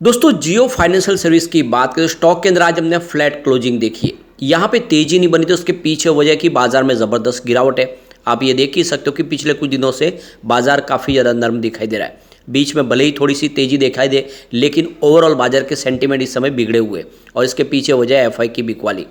दोस्तों जियो financial service की बात करें तो स्टॉक के अंदर आज हमने फ्लैट क्लोजिंग देखी है। यहाँ पे तेजी नहीं बनी तो उसके पीछे वजह कि बाजार में ज़बरदस्त गिरावट है। आप ये देख ही सकते हो कि पिछले कुछ दिनों से बाजार काफ़ी ज़्यादा नरम दिखाई दे रहा है। बीच में भले ही थोड़ी सी तेजी दिखाई दे, लेकिन ओवरऑल बाजार के सेंटीमेंट इस समय बिगड़े हुए हैं और इसके पीछे वजह है एफआई की बिकवाली।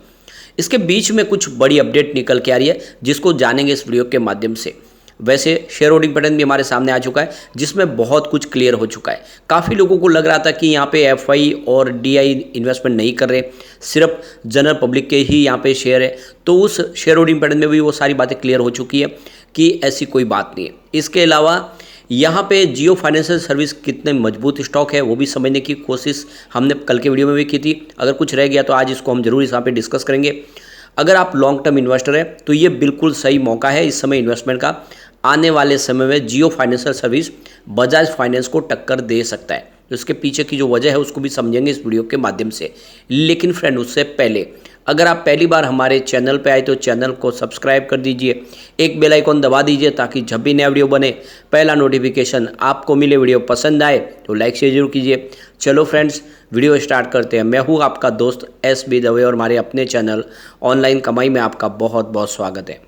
इसके बीच में कुछ बड़ी अपडेट निकल के आ रही है जिसको जानेंगे इस वीडियो के माध्यम से। वैसे शेयर होल्डिंग पैटर्न भी हमारे सामने आ चुका है जिसमें बहुत कुछ क्लियर हो चुका है। काफ़ी लोगों को लग रहा था कि यहाँ पे एफआई और डीआई इन्वेस्टमेंट नहीं कर रहे, सिर्फ जनरल पब्लिक के ही यहाँ पे शेयर है। तो उस शेयर होल्डिंग पैटर्न में भी वो सारी बातें क्लियर हो चुकी है कि ऐसी कोई बात नहीं है। इसके अलावा यहाँ पे जियो फाइनेंशियल सर्विस कितने मजबूत स्टॉक है वो भी समझने की कोशिश हमने कल के वीडियो में भी की थी। अगर कुछ रह गया तो आज इसको हम जरूर यहाँ पे डिस्कस करेंगे। अगर आप लॉन्ग टर्म इन्वेस्टर है तो ये बिल्कुल सही मौका है इस समय इन्वेस्टमेंट का। आने वाले समय में जियो फाइनेंशियल सर्विस बजाज फाइनेंस को टक्कर दे सकता है। तो इसके पीछे की जो वजह है उसको भी समझेंगे इस वीडियो के माध्यम से। लेकिन फ्रेंड उससे पहले अगर आप पहली बार हमारे चैनल पे आए तो चैनल को सब्सक्राइब कर दीजिए, एक बेल आइकॉन दबा दीजिए ताकि जब भी नया वीडियो बने पहला नोटिफिकेशन आपको मिले। वीडियो पसंद आए तो लाइक शेयर जरूर कीजिए। चलो फ्रेंड्स वीडियो स्टार्ट करते हैं। मैं हूँ आपका दोस्त SB दवे और हमारे अपने चैनल ऑनलाइन कमाई में आपका बहुत बहुत स्वागत है।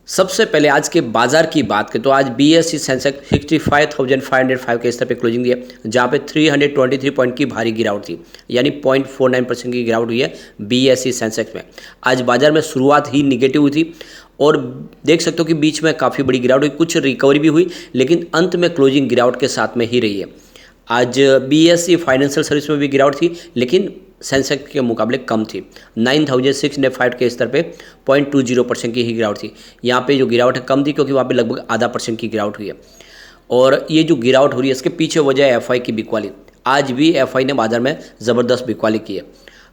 सबसे पहले आज के बाजार की बात करें तो आज BSE सेंसेक्स 65,505 के स्तर पे क्लोजिंग दिया, जहाँ पे 323 पॉइंट की भारी गिरावट थी, यानी 0.49% की गिरावट हुई है BSE सेंसेक्स में। आज बाजार में शुरुआत ही निगेटिव हुई थी और देख सकते हो कि बीच में काफ़ी बड़ी गिरावट हुई, कुछ रिकवरी भी हुई, लेकिन अंत में क्लोजिंग गिरावट के साथ में ही रही है। आज BSE फाइनेंशियल सर्विस में भी गिरावट थी, लेकिन सेंसेक्स के मुकाबले कम थी। 9,605 के स्तर पे 0.20% की ही गिरावट थी। यहाँ पे जो गिरावट है कम थी क्योंकि वहाँ पे लगभग आधा % की गिरावट हुई है। और ये जो गिरावट हो रही है इसके पीछे वजह है एफआई की बिकवाली। आज भी एफआई ने बाजार में ज़बरदस्त बिकवाली की है।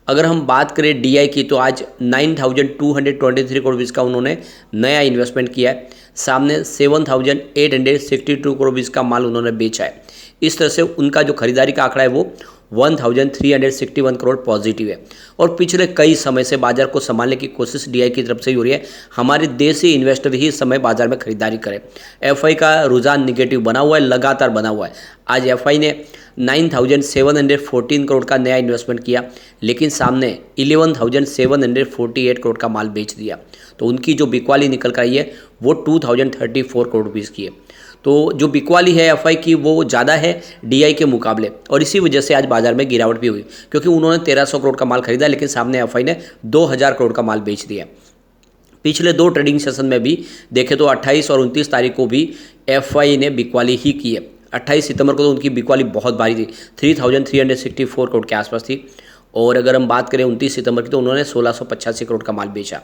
अगर हम बात करें डीआई की तो आज 9,223 करोड़ रुपीज़ का उन्होंने नया इन्वेस्टमेंट किया है, सामने 7,862 करोड़ रुपीज़ का माल उन्होंने बेचा है। इस तरह से उनका जो खरीदारी का आंकड़ा है वो 1,361 करोड़ पॉजिटिव है और पिछले कई समय से बाजार को संभालने की कोशिश डीआई की तरफ से ही हो रही है। हमारे देसी इन्वेस्टर ही इस समय बाजार में खरीदारी करें। एफआई का रुझान निगेटिव बना हुआ है, लगातार बना हुआ है। आज एफआई ने 9,714 करोड़ का नया इन्वेस्टमेंट किया, लेकिन सामने 11,748 करोड़ का माल बेच दिया। तो उनकी जो बिकवाली निकल कर आई है वो 2,034 करोड़ रुपीज़ की है। तो जो बिकवाली है एफआई की वो ज़्यादा है डीआई के मुकाबले और इसी वजह से आज बाजार में गिरावट भी हुई, क्योंकि उन्होंने 1,300 करोड़ का माल खरीदा, लेकिन सामने एफआई ने 2,000 करोड़ का माल बेच दिया। पिछले 2 ट्रेडिंग सेशन में भी देखें तो 28 और 29 तारीख को भी एफआई ने बिकवाली ही की है। 28 सितंबर को तो उनकी बिकवाली बहुत भारी थी, 3,364 करोड़ के आसपास थी। और अगर हम बात करें 29 सितंबर की तो उन्होंने 1,685 करोड़ का माल बेचा।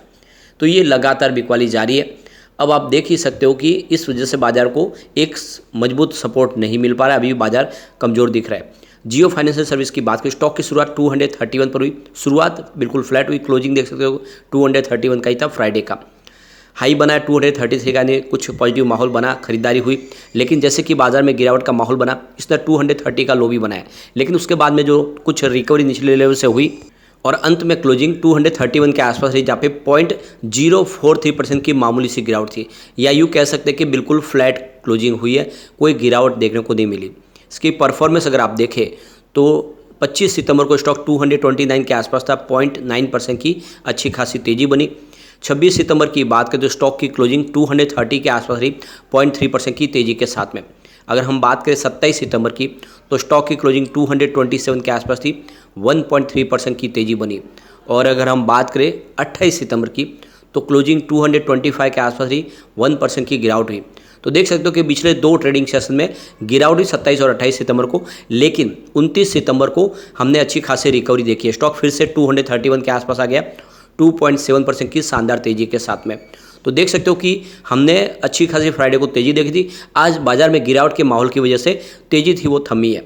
तो ये लगातार बिकवाली जारी है। अब आप देख ही सकते हो कि इस वजह से बाजार को एक मजबूत सपोर्ट नहीं मिल पा रहा है, अभी भी बाजार कमज़ोर दिख रहा है। जियो फाइनेंशियल सर्विस की बात करें, स्टॉक की शुरुआत 231 पर हुई, शुरुआत बिल्कुल फ्लैट हुई, क्लोजिंग देख सकते हो 231 का ही था। फ्राइडे का हाई बना 233 का, यानी कुछ पॉजिटिव माहौल बना, खरीदारी हुई। लेकिन जैसे कि बाजार में गिरावट का माहौल बना, इसने 230 का लो भी बनाया, लेकिन उसके बाद में जो कुछ रिकवरी निचले लेवल से हुई और अंत में क्लोजिंग 231 के आसपास रही, जहाँ पे 0.043% की मामूली सी गिरावट थी, या यूँ कह सकते हैं कि बिल्कुल फ्लैट क्लोजिंग हुई है, कोई गिरावट देखने को नहीं मिली। इसकी परफॉर्मेंस अगर आप देखें तो 25 सितंबर को स्टॉक 229 के आसपास था, 0.9% की अच्छी खासी तेज़ी बनी। 26 सितंबर की बात करें तो स्टॉक की क्लोजिंग 230 के आसपास रही, 0.3% की तेज़ी के साथ में। अगर हम बात करें 27 सितंबर की तो स्टॉक की क्लोजिंग 227 के आसपास थी, 1.3% की तेज़ी बनी। और अगर हम बात करें 28 सितंबर की तो क्लोजिंग 225 के आसपास रही, 1% की गिरावट हुई। तो देख सकते हो कि पिछले 2 ट्रेडिंग सेशन में गिरावट हुई 27 और 28 सितंबर को, लेकिन 29 सितंबर को हमने अच्छी खासी रिकवरी देखी है। स्टॉक फिर से 231 के आसपास आ गया, 2.7% की शानदार तेज़ी के साथ में। तो देख सकते हो कि हमने अच्छी खासी फ्राइडे को तेज़ी देखी थी, आज बाजार में गिरावट के माहौल की वजह से तेज़ी थी वो थमी है।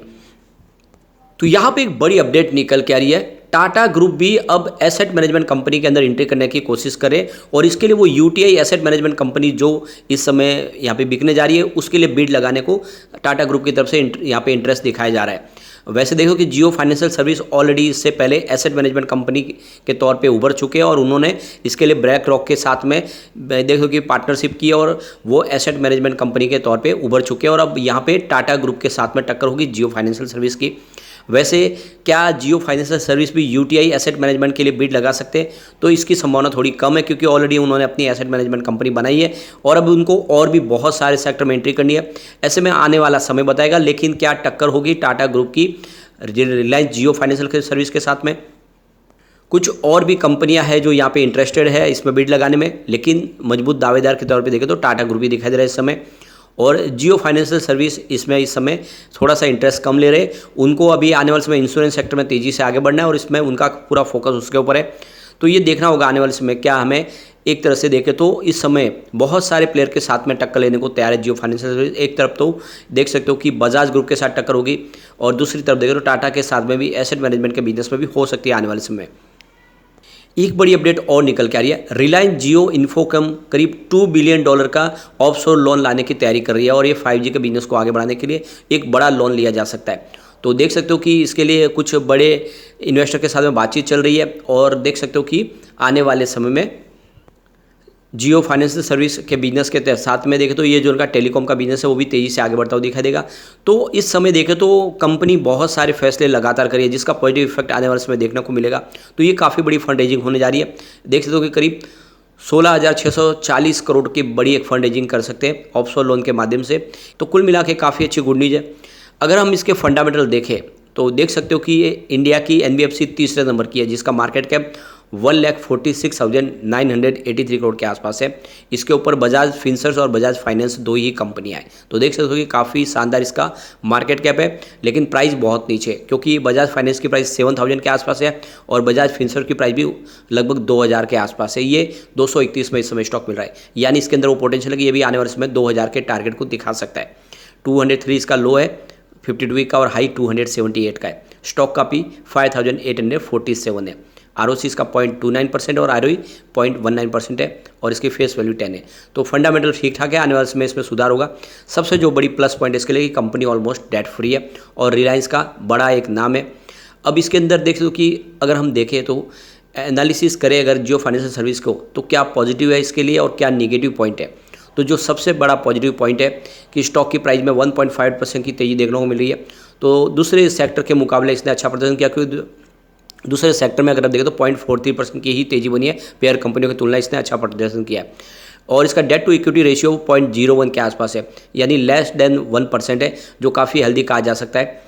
तो यहाँ पे एक बड़ी अपडेट निकल के आ रही है, टाटा ग्रुप भी अब एसेट मैनेजमेंट कंपनी के अंदर एंट्री करने की कोशिश करे और इसके लिए वो यूटीआई एसेट मैनेजमेंट कंपनी जो इस समय यहाँ पे बिकने जा रही है उसके लिए बिड लगाने को टाटा ग्रुप की तरफ से यहाँ पे इंटरेस्ट दिखाया जा रहा है। वैसे देखो कि जियो फाइनेंशियल सर्विस ऑलरेडी इससे पहले एसेट मैनेजमेंट कंपनी के तौर पे उभर चुके हैं और उन्होंने इसके लिए ब्लैक रॉक के साथ में देखो कि पार्टनरशिप की और वो एसेट मैनेजमेंट कंपनी के तौर पे उभर चुके हैं और अब यहाँ पे टाटा ग्रुप के साथ में टक्कर होगी जियो फाइनेंशियल सर्विस की। वैसे क्या जियो फाइनेंशियल सर्विस भी यूटीआई एसेट मैनेजमेंट के लिए बिड लगा सकते हैं? तो इसकी संभावना थोड़ी कम है, क्योंकि ऑलरेडी उन्होंने अपनी एसेट मैनेजमेंट कंपनी बनाई है और अब उनको और भी बहुत सारे सेक्टर में एंट्री करनी है। ऐसे में आने वाला समय बताएगा, लेकिन क्या टक्कर होगी टाटा ग्रुप की रिलायंस जियो फाइनेंशियल सर्विस के साथ में? कुछ और भी कंपनियां हैं जो यहाँ पे इंटरेस्टेड है इसमें बिड लगाने में, लेकिन मजबूत दावेदार के तौर पे देखें तो टाटा ग्रुप ही दिखाई दे रहा है इस समय, और जियो फाइनेंशियल सर्विस इसमें इस समय थोड़ा सा इंटरेस्ट कम ले रहे। उनको अभी आने वाले समय इंश्योरेंस सेक्टर में तेज़ी से आगे बढ़ना है और इसमें उनका पूरा फोकस उसके ऊपर है। तो ये देखना होगा आने वाले समय क्या हमें एक तरह से देखें तो इस समय बहुत सारे प्लेयर के साथ में टक्कर लेने को तैयार है जियो फाइनेंशियल सर्विस। एक तरफ तो देख सकते हो कि बजाज ग्रुप के साथ टक्कर होगी और दूसरी तरफ देखें तो टाटा के साथ में भी एसेट मैनेजमेंट के बिजनेस में भी हो सकती है आने वाले समय। एक बड़ी अपडेट और निकल के आ रही है, रिलायंस जियो इन्फोकॉम करीब $2 बिलियन का ऑफशोर लोन लाने की तैयारी कर रही है और ये 5G के बिजनेस को आगे बढ़ाने के लिए एक बड़ा लोन लिया जा सकता है। तो देख सकते हो कि इसके लिए कुछ बड़े इन्वेस्टर के साथ में बातचीत चल रही है और देख सकते हो कि आने वाले समय में जियो फाइनेंशियल सर्विस के बिजनेस के साथ में देखें तो ये जो उनका टेलीकॉम का बिजनेस है वो भी तेज़ी से आगे बढ़ता हुआ दिखाई देगा। तो इस समय देखें तो कंपनी बहुत सारे फैसले लगातार करी है जिसका पॉजिटिव इफेक्ट आने वाले समय देखने को मिलेगा। तो ये काफ़ी बड़ी फंड रेजिंग होने जा रही है। देख सकते हो कि करीब 16,640 करोड़ की बड़ी एक फंड रेजिंग कर सकते हैं ऑफशोर लोन के माध्यम से। तो कुल मिला के काफ़ी अच्छी गुड न्यूज़ है। अगर हम इसके फंडामेंटल देखें तो देख सकते हो कि ये इंडिया की NBFC तीसरे नंबर की है जिसका मार्केट कैप 1,46,983 करोड़ के आसपास है। इसके ऊपर बजाज फिनसर्व और बजाज फाइनेंस दो ही कंपनियां हैं। तो देख सकते हो कि काफ़ी शानदार इसका मार्केट कैप है, लेकिन प्राइस बहुत नीचे है क्योंकि बजाज फाइनेंस की प्राइस 7,000 के आसपास है और बजाज फिनसर्व की प्राइस भी लगभग 2,000 के आसपास है। ये 231 में इस समय स्टॉक मिल रहा है, यानी इसके अंदर वो पोटेंशियल है कि ये भी आने वाले समय 2,000 के टारगेट को दिखा सकता है। 203 इसका लो है 52 वीक का और हाई 278 का है। स्टॉक का पी 5,847 है। ROC इसका 0.29% और ROE 0.19% है और इसकी फेस वैल्यू 10 है। तो फंडामेंटल ठीक ठाक है, आने वाले समय इसमें सुधार होगा। सबसे जो बड़ी प्लस पॉइंट इसके लिए कि कंपनी ऑलमोस्ट डेट फ्री है और रिलायंस का बड़ा एक नाम है। अब इसके अंदर देख लो कि अगर हम देखें तो एनालिसिस करें अगर जियो फाइनेंशियल सर्विस को, तो क्या पॉजिटिव है इसके लिए और क्या निगेटिव पॉइंट है। तो जो सबसे बड़ा पॉजिटिव पॉइंट है कि स्टॉक की प्राइस में 1.5% की तेज़ी देखने को मिल रही है। तो दूसरे सेक्टर के मुकाबले इसने अच्छा प्रदर्शन किया, क्योंकि दूसरे सेक्टर में अगर आप देखें तो 0.43% की ही तेज़ी बनी है। पेयर कंपनियों की तुलना इसने अच्छा प्रदर्शन किया है और इसका डेट टू इक्विटी रेशियो 0.01 के आसपास है, यानी लेस देन 1% है, जो काफ़ी हेल्दी कहा जा सकता है।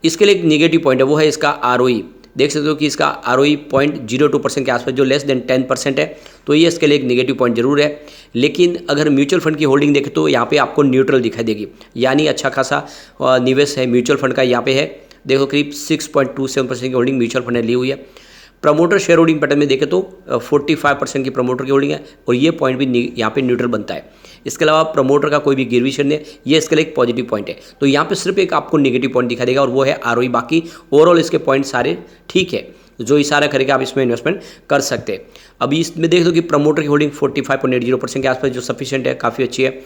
इसके लिए एक निगेटिव पॉइंट है, वो है इसका ROE। देख सकते हो कि इसका ROE 0.02% के आसपास, जो लेस देन 10% है। तो ये इसके लिए एक निगेटिव पॉइंट जरूर है। लेकिन अगर म्यूचुअल फंड की होल्डिंग देखें तो यहाँ पे आपको न्यूट्रल दिखाई देगी, यानी अच्छा खासा निवेश है म्यूचुअल फंड का यहाँ पे है। देखो करीब 6.27% की होल्डिंग म्यूचुअल फंड ने ली हुई है। प्रमोटर शेयर होल्डिंग पैटर्न में देखें तो 45% की प्रमोटर की होल्डिंग है और ये पॉइंट भी यहाँ पे न्यूट्रल बनता है। इसके अलावा प्रमोटर का कोई भी गिरवी शेयर नहीं है, ये इसके लिए एक पॉजिटिव पॉइंट है। तो यहाँ पे सिर्फ एक आपको नेगेटिव पॉइंट दिखा देगा और वो है ROE। बाकी ओवरऑल इसके पॉइंट सारे ठीक है, जो इशारा करेगा आप इसमें इन्वेस्टमेंट कर सकते हैं। अभी इसमें देख दो कि प्रमोटर की होल्डिंग 45.80% के आसपास, जो सफिशिएंट है, काफ़ी अच्छी है।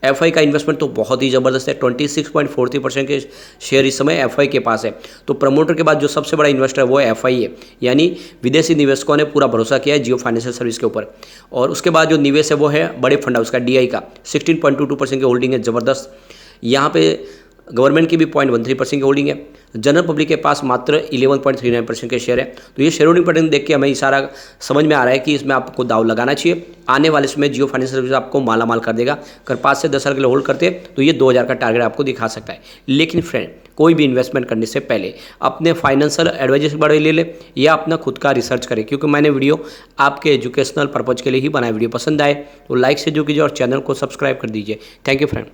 FI का इन्वेस्टमेंट तो बहुत ही ज़बरदस्त है, 26.43% के शेयर इस समय FI के पास है। तो प्रमोटर के बाद जो सबसे बड़ा इन्वेस्टर है वो FI है, यानी विदेशी निवेशकों ने पूरा भरोसा किया है जियो फाइनेंशियल सर्विस के ऊपर। और उसके बाद जो निवेश है वो है बड़े फंड हाउस का, DI का 16.22% की होल्डिंग है, ज़बरदस्त। यहाँ पे गवर्नमेंट की भी 0.13% की होल्डिंग है। जनरल पब्लिक के पास मात्र 11.39% के शेयर है। तो ये शेयर होल्डिंग पैटर्न देख के हमें इशारा समझ में आ रहा है कि इसमें आपको दाव लगाना चाहिए। आने वाले समय जियो फाइनेंशियल सर्विस आपको माला माल कर देगा। अगर 5 से 10 साल के लिए होल्ड करते हैं तो ये 2,000 का टारगेट आपको दिखा सकता है। लेकिन फ्रेंड, कोई भी इन्वेस्टमेंट करने से पहले अपने फाइनेंशियल एडवाइजर से बड़े ले ले या अपना खुद का रिसर्च करें, क्योंकि मैंने वीडियो आपके एजुकेशनल पर्पज़ के लिए ही बनाया। वीडियो पसंद आए तो लाइक से जो कीजिए और चैनल को सब्सक्राइब कर दीजिए। Thank you friend.